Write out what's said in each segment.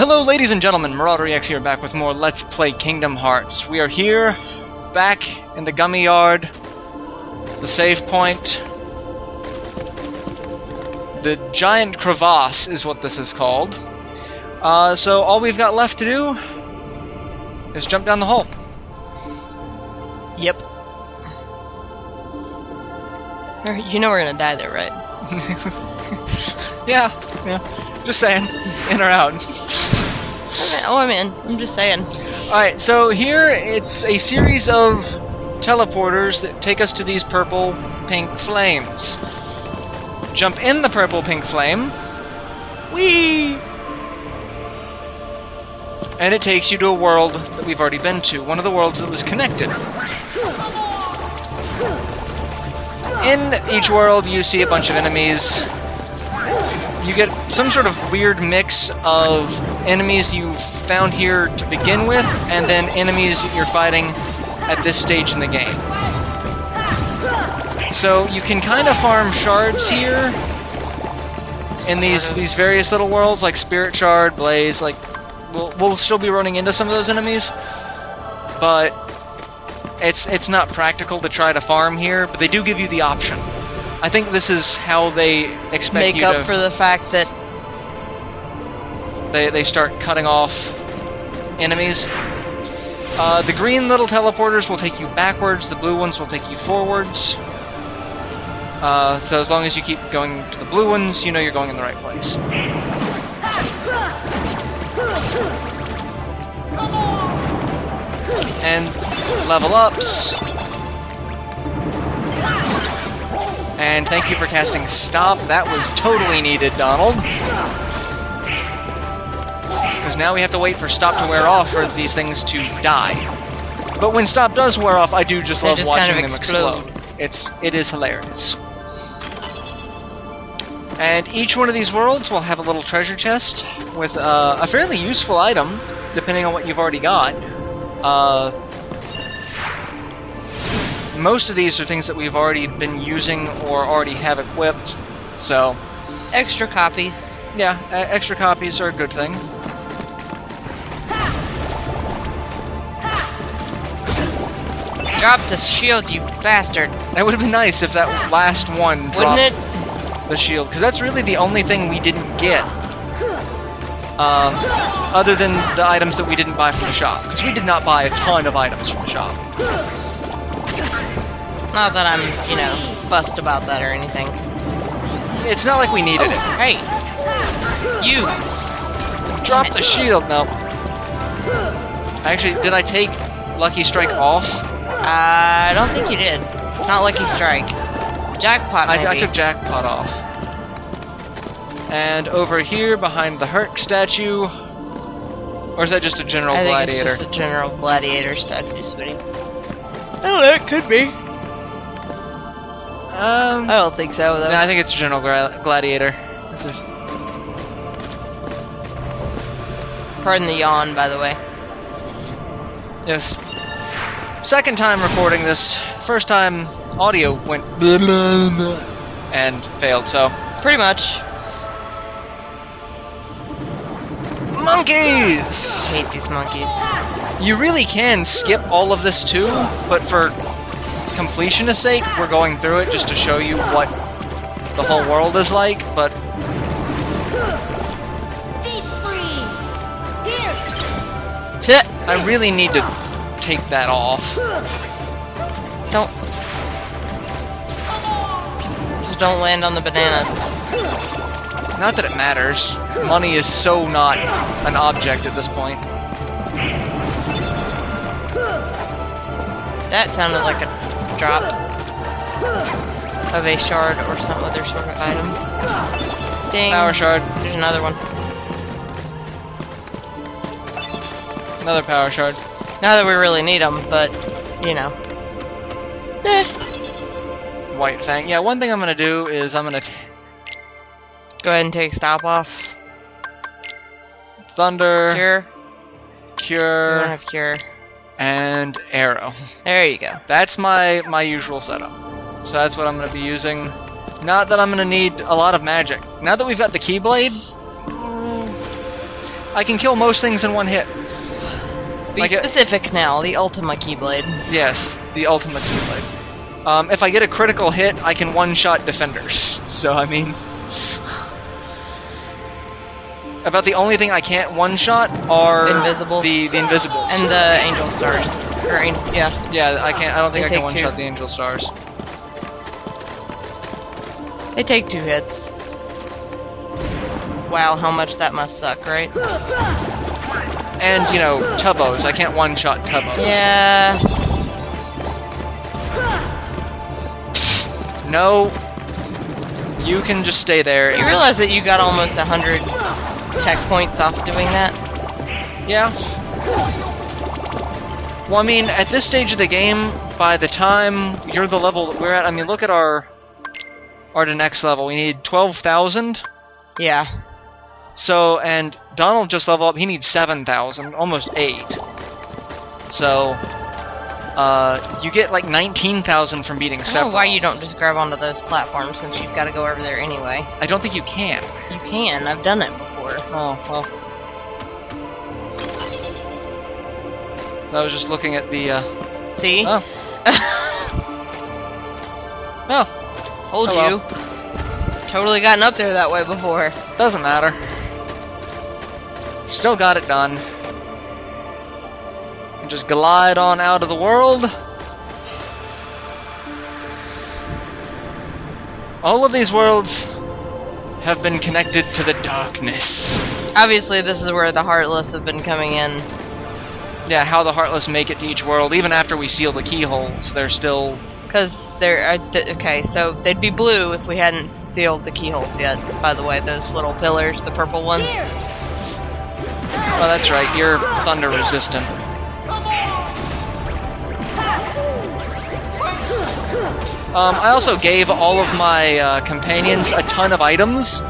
Hello ladies and gentlemen, MarauderEX here, back with more Let's Play Kingdom Hearts. We are here, back in the Gummy Yard, the save point. The Giant Crevasse is what this is called. So all we've got left to do is jump down the hole. Yep. You know we're gonna die there, right? Yeah. Just saying. In or out. Oh, I'm in. I'm just saying. Alright, so here it's a series of teleporters that take us to these purple-pink flames. Jump in the purple-pink flame. Whee! And it takes you to a world that we've already been to. One of the worlds that was connected. In each world you see a bunch of enemies. You get some sort of weird mix of enemies you found here to begin with, and then enemies that you're fighting at this stage in the game. So you can kind of farm shards here in these various little worlds, like Spirit Shard, Blaze. Like we'll still be running into some of those enemies, but it's not practical to try to farm here. But they do give you the option. I think this is how they expect make you to... Make up for the fact that... They start cutting off enemies. The green little teleporters will take you backwards, the blue ones will take you forwards. So as long as you keep going to the blue ones, you know you're going in the right place. And level ups. And thank you for casting Stop. That was totally needed, Donald. Because now we have to wait for Stop to wear off for these things to die. But when Stop does wear off, I do just love watching them explode. It is hilarious. And each one of these worlds will have a little treasure chest with a fairly useful item, depending on what you've already got. Most of these are things that we've already been using or already have equipped, so... Extra copies. Yeah, extra copies are a good thing. Drop the shield, you bastard. That would have been nice if that last one dropped Wouldn't it? The shield, because that's really the only thing we didn't get. Other than the items that we didn't buy from the shop, because we did not buy a ton of items from the shop. Not that I'm, you know, fussed about that or anything. It's not like we needed it. Hey! You! Drop the shield! No. Actually, did I take Lucky Strike off? I don't think you did. Not Lucky Strike. Jackpot, maybe. I took Jackpot off. And over here, behind the Herc statue... Or is that just a general gladiator? I think it's just a general gladiator statue, sweetie. Oh, that could be. I don't think so, though. No, I think it's a general gladiator. Pardon the yawn, by the way. Yes. Second time recording this. First time audio went and failed, so... Pretty much. Monkeys! I hate these monkeys. You really can skip all of this too, but for completionist sake, we're going through it just to show you what the whole world is like, but... I really need to take that off. Just don't land on the bananas. Not that it matters. Money is so not an object at this point. That sounded like a drop of a shard or some other sort of item. Ding. Power shard. There's another one. Another power shard. Not that we really need them, but, you know. White Fang. Yeah, one thing I'm gonna do is I'm gonna... Go ahead and take Stop off. Thunder. Cure. You don't have Cure. And Arrow. There you go. That's my usual setup. So that's what I'm going to be using. Not that I'm going to need a lot of magic. Now that we've got the Keyblade, I can kill most things in one hit. Be Like specific now. The Ultima Keyblade. Yes, the ultimate Keyblade. If I get a critical hit, I can one-shot defenders. So, I mean... About the only thing I can't one-shot are... Invisibles. The Invisibles. And the Angel Stars. Or, yeah. Yeah, I don't think I can take one-shot two. the Angel Stars. They take 2 hits. Wow, how much that must suck, right? And, you know, Tubbos. I can't one-shot Tubbos. Yeah. No. You can just stay there. You realize that you got almost 100 tech points off doing that? Yeah. Well, I mean, at this stage of the game, by the time you're the level that we're at, I mean, look at our the next level. We need 12,000. Yeah. So, and Donald just leveled up. He needs 7,000, almost 8. So, you get like 19,000 from beating I don't Sephiroth. know why you don't just grab onto those platforms since you've got to go over there anyway. I don't think you can. You can. I've done it before. Oh, well. So I was just looking at the, See? Oh. Oh. Told Oh, well. you. Totally gotten up there that way before. Doesn't matter. Still got it done. And just glide on out of the world. All of these worlds have been connected to the darkness. Obviously, this is where the Heartless have been coming in. Yeah, how the Heartless make it to each world, even after we seal the keyholes, they're still... Because they're... okay, so they'd be blue if we hadn't sealed the keyholes yet, by the way. Those little pillars, the purple ones. Oh, that's right, you're thunder resistant. I also gave all of my companions a ton of items.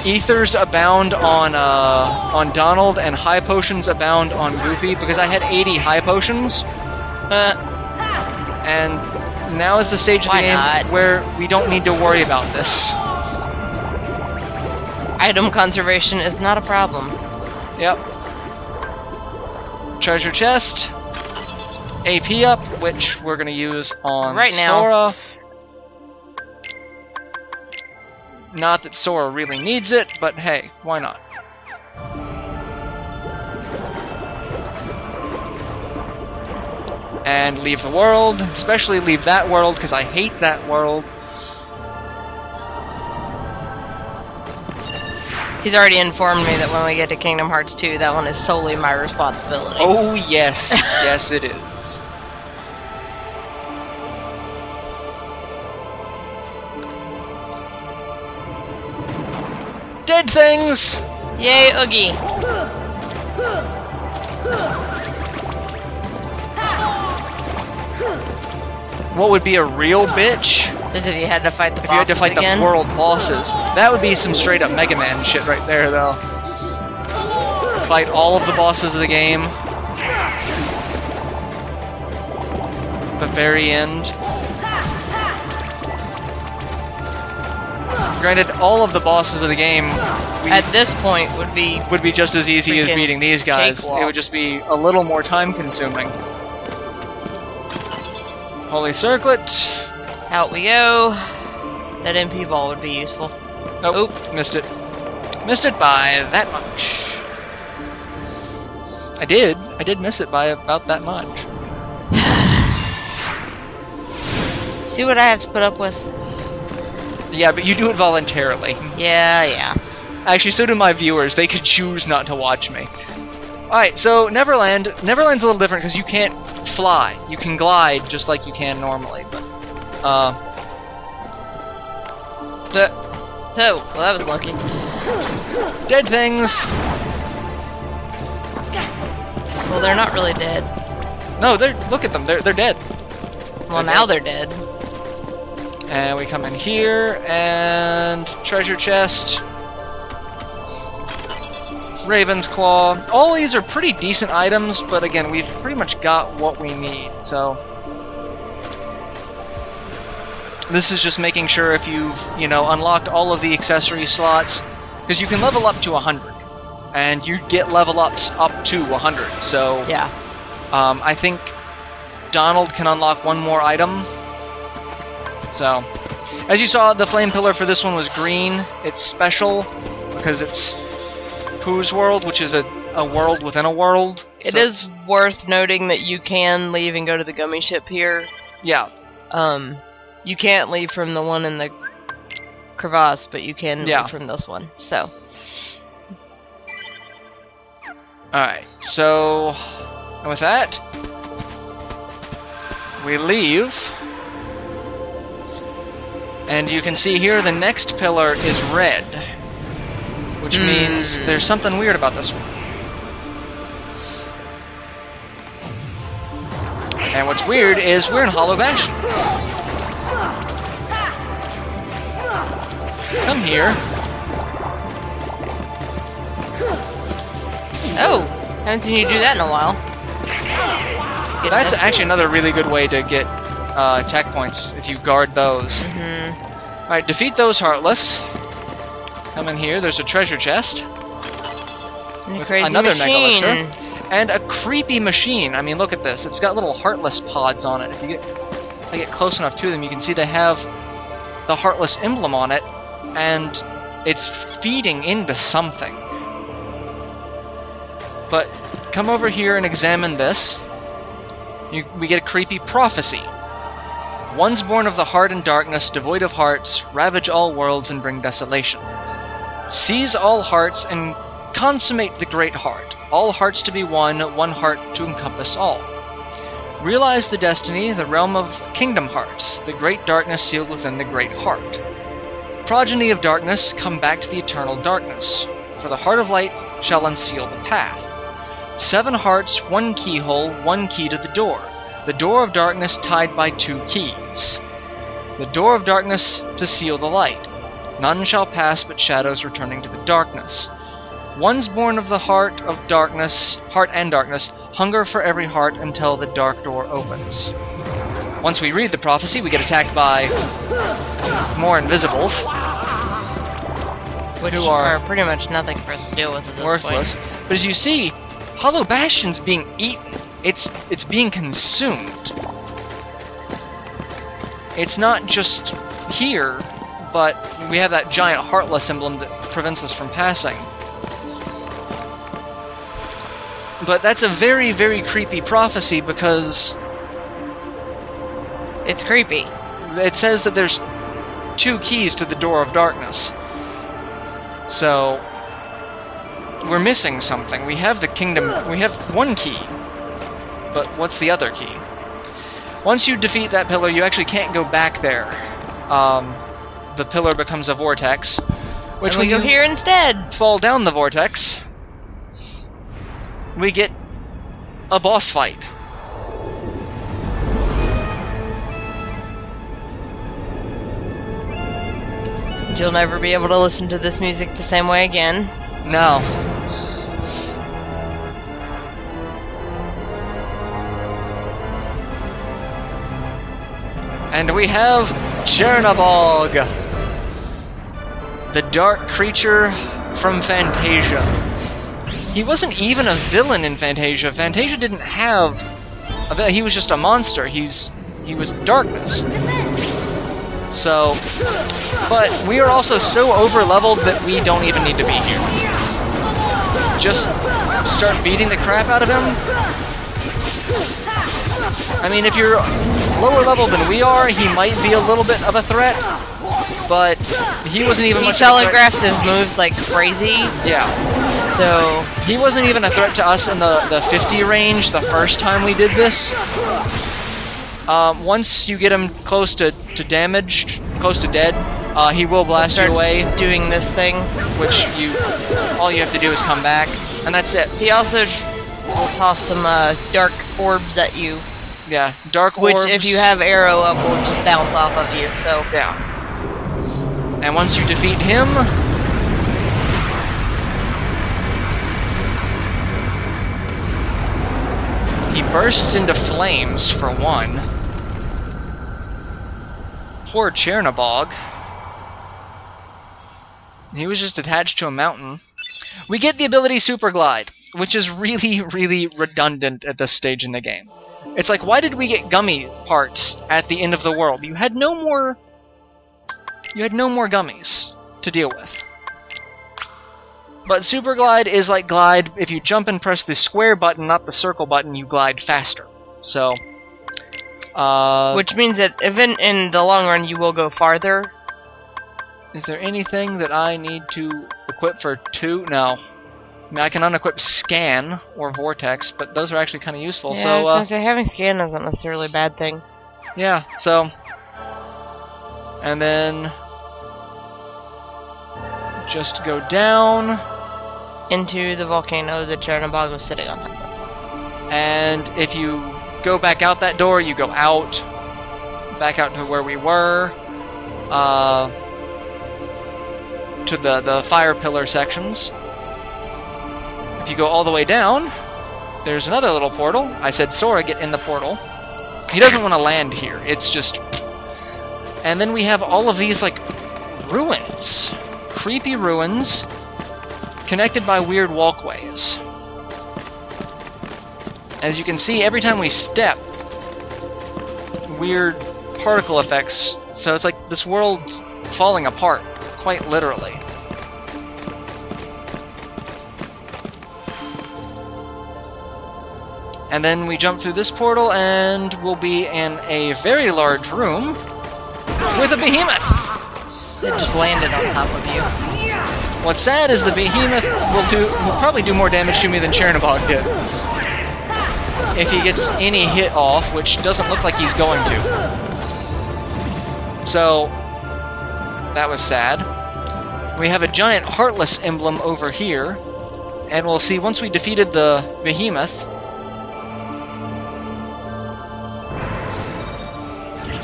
Ethers abound on Donald, and high potions abound on Goofy, because I had 80 high potions. And now is the stage of the game where we don't need to worry about this. Item conservation is not a problem. Yep. Treasure chest. AP up, which we're gonna use on Right now. Sora. Not that Sora really needs it, but hey, why not? And leave the world, especially leave that world, because I hate that world. He's already informed me that when we get to Kingdom Hearts 2, that one is solely my responsibility. Oh yes, yes it is. Dead things! Yay, Oogie! What would be a real bitch? As if you had to fight the If you had to fight again. the world bosses. That would be some straight up Mega Man shit right there, though. Fight all of the bosses of the game. The very end. Granted, all of the bosses of the game At this point would be just as easy as freaking beating these guys. cakewalk. It would just be a little more time consuming. Holy Circlet. out we go. That MP ball would be useful. Nope, missed it. Missed it by that much. I did miss it by about that much. See what I have to put up with? Yeah, but you do it voluntarily. Yeah. Actually, so do my viewers. They could choose not to watch me. Alright, so Neverland. Neverland's a little different because you can't fly. You can glide just like you can normally, but... Oh, well, that was lucky. Dead things! Well, they're not really dead. No, look at them. They're dead. Well, now they're dead. And we come in here, and treasure chest. Raven's Claw. All these are pretty decent items, but again, we've pretty much got what we need, so... This is just making sure if you've, unlocked all of the accessory slots, because you can level up to 100, and you get level ups up to 100. So Yeah. I think Donald can unlock one more item. So, as you saw, the flame pillar for this one was green. It's special because it's Pooh's world, which is a world within a world. It is worth noting that you can leave and go to the gummy ship here. Yeah. You can't leave from the one in the crevasse, but you can Yeah. leave from this one. So. Alright, so and with that, we leave. And you can see here the next pillar is red, which means there's something weird about this one. And what's weird is we're in Hollow Bastion. Come here. Oh! Haven't seen you do that in a while. That's actually another really good way to get tech points, if you guard those. Alright, defeat those Heartless. Come in here, there's a treasure chest. And With crazy another Mega machine. Elixir. And a creepy machine. I mean, look at this. It's got little Heartless pods on it. If you get close enough to them, you can see they have the Heartless emblem on it, and it's feeding into something. But come over here and examine this. We get a creepy prophecy. Ones born of the heart and darkness, devoid of hearts, ravage all worlds and bring desolation. Seize all hearts and consummate the great heart. All hearts to be one heart to encompass all. Realize the destiny, the realm of kingdom hearts, the great darkness sealed within the great heart. Progeny of darkness, come back to the eternal darkness, for the heart of light shall unseal the path. 7 hearts, 1 keyhole, 1 key to the door. The door of darkness tied by 2 keys. The door of darkness to seal the light. None shall pass but shadows returning to the darkness. Ones born of the heart and darkness, hunger for every heart until the dark door opens. Once we read the prophecy, we get attacked by more Invisibles. Which who are pretty much nothing for us to deal with at this worthless. point. But as you see, Hollow Bastion's being eaten. It's being consumed. It's not just here, but we have that giant Heartless emblem that prevents us from passing. But that's a very, very creepy prophecy because It's creepy. it says that there's 2 keys to the door of darkness. So we're missing something. We have the kingdom. We have 1 key, but what's the other key? Once you defeat that pillar, you actually can't go back there. The pillar becomes a vortex, which And we go here instead. fall down the vortex, we get a boss fight. You'll never be able to listen to this music the same way again. No. And we have Chernabog, the dark creature from Fantasia. He wasn't even a villain in Fantasia. Fantasia didn't have a villain. He was just a monster. He was darkness. So, but we are also so over-leveled that we don't even need to be here. Just start beating the crap out of him. I mean, if you're lower level than we are, he might be a little bit of a threat, but he wasn't even He much of a threat. telegraphs his moves like crazy, Yeah. so He wasn't even a threat to us in the 50 range the first time we did this. Once you get him close to damaged, close to dead, he will blast you starts away, doing this thing. which all you have to do is come back, and that's it. He also will toss some dark orbs at you, Yeah, dark orbs. which if you have arrow up will just bounce off of you, so Yeah. And once you defeat him, he bursts into flames, for one. Poor Chernabog. He was just attached to a mountain. We get the ability Super Glide, which is really, really redundant at this stage in the game. It's like, why did we get gummy parts at the end of the world? You had no more gummies to deal with. But Super Glide is like glide. If you jump and press the square button, not the circle button, you glide faster. So, which means that even in the long run, you will go farther. Is there anything that I need to equip for 2? No. I mean, I can unequip Scan or Vortex, but those are actually kind of useful. Yeah, so, I was gonna say, having Scan isn't necessarily a bad thing. Yeah, so... And then... just go down... into the volcano that Chernobog was sitting on top of. And if you go back out that door, you go out, back out to where we were, to the fire pillar sections. If you go all the way down, there's another little portal. I said, Sora, get in the portal. He doesn't want to land here. It's just... And then we have all of these, like, ruins. Creepy ruins connected by weird walkways. As you can see, every time we step, weird particle effects. So it's like this world's falling apart, quite literally. And then we jump through this portal, and we'll be in a very large room with a behemoth! It just landed on top of you. What's sad is the behemoth will probably do more damage to me than Chernobog did. If he gets any hit off, which doesn't look like he's going to. So, that was sad. We have a giant Heartless emblem over here, and we'll see once we defeated the behemoth,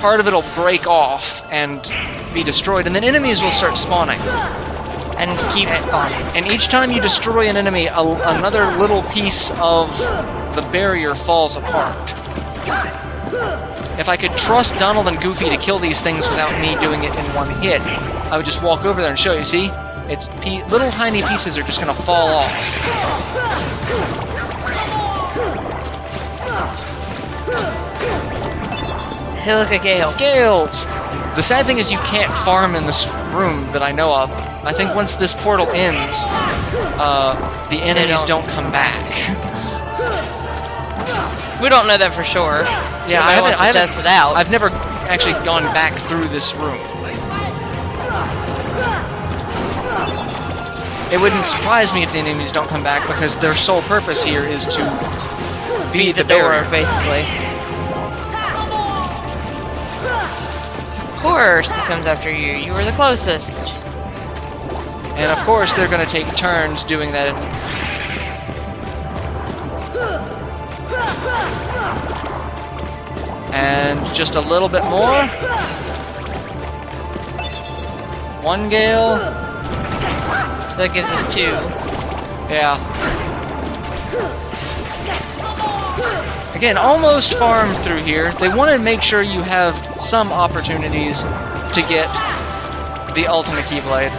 part of it'll break off and be destroyed, and then enemies will start spawning. And keep spawning. And each time you destroy an enemy, another little piece of the barrier falls apart. If I could trust Donald and Goofy to kill these things without me doing it in one hit, I would just walk over there and show you. See? It's little tiny pieces are just gonna fall off. Hey, look, a Gale. Gales! The sad thing is you can't farm in this room that I know of. I think once this portal ends, the enemies don't come back. We don't know that for sure. Yeah, I haven't test it out. I've never actually gone back through this room. It wouldn't surprise me if the enemies don't come back, because their sole purpose here is to beat the door, barrier. basically. Of course, it comes after you. You were the closest. And of course, they're going to take turns doing that. And just a little bit more. One Gale. So that gives us 2. Yeah. Again, almost farmed through here. They want to make sure you have some opportunities to get the ultimate Keyblade.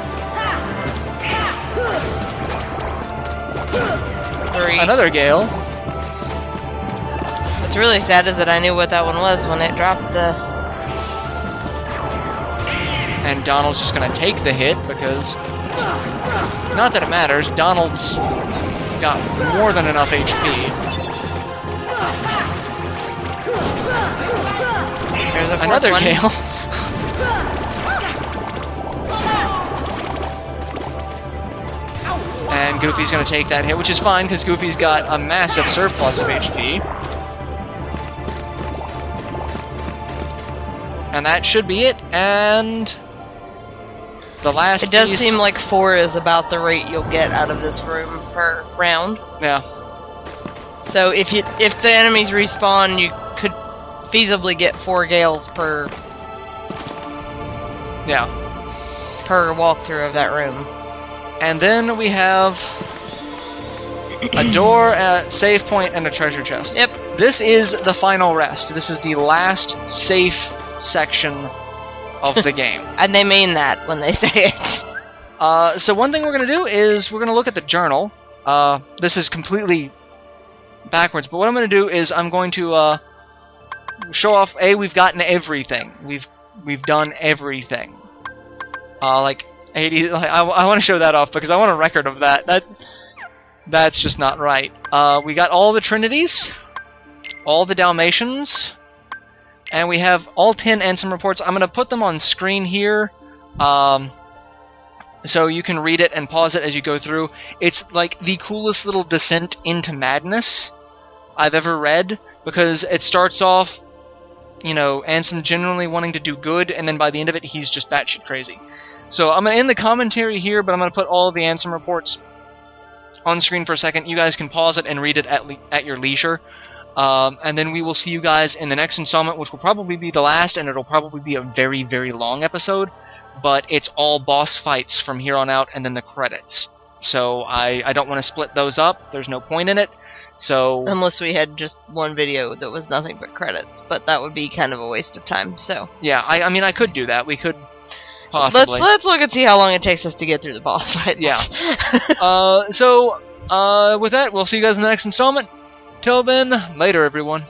3. Another Gale. What's really sad is that I knew what that one was when it dropped the... And Donald's just going to take the hit because... Not that it matters. Donald's got more than enough HP. There's a Another one. Gale. And Goofy's going to take that hit, which is fine because Goofy's got a massive surplus of HP. And that should be it. And the last It does piece... seem like 4 is about the rate you'll get out of this room per round. Yeah. So if the enemies respawn, you could feasibly get 4 Gales per walkthrough of that room. And then we have a door, a save point, and a treasure chest. Yep. This is the final rest. This is the last safe section of the game. And they mean that when they say it. So one thing we're going to do is we're going to look at the journal. This is completely backwards, but what I'm going to do is I'm going to show off. We've gotten everything. We've done everything. Like 80. I want to show that off because I want a record of that. That's just not right. We got all the Trinities, all the Dalmatians, and we have all 10 Ansem reports. I'm going to put them on screen here. So you can read it and pause it as you go through. It's like the coolest little descent into madness I've ever read, because it starts off, you know, Ansem genuinely wanting to do good, and then by the end of it, he's just batshit crazy. So I'm going to end the commentary here, but I'm going to put all of the Ansem reports on screen for a second. You guys can pause it and read it at your leisure. And then we will see you guys in the next installment, which will probably be the last, and it'll probably be a very, very long episode. But it's all boss fights from here on out, and then the credits. So I don't want to split those up. There's no point in it. So unless we had just one video that was nothing but credits, but that would be kind of a waste of time. So yeah, I mean I could do that. We could possibly. Let's look and see how long it takes us to get through the boss fight. Yeah. So with that, we'll see you guys in the next installment. Till then, later, everyone.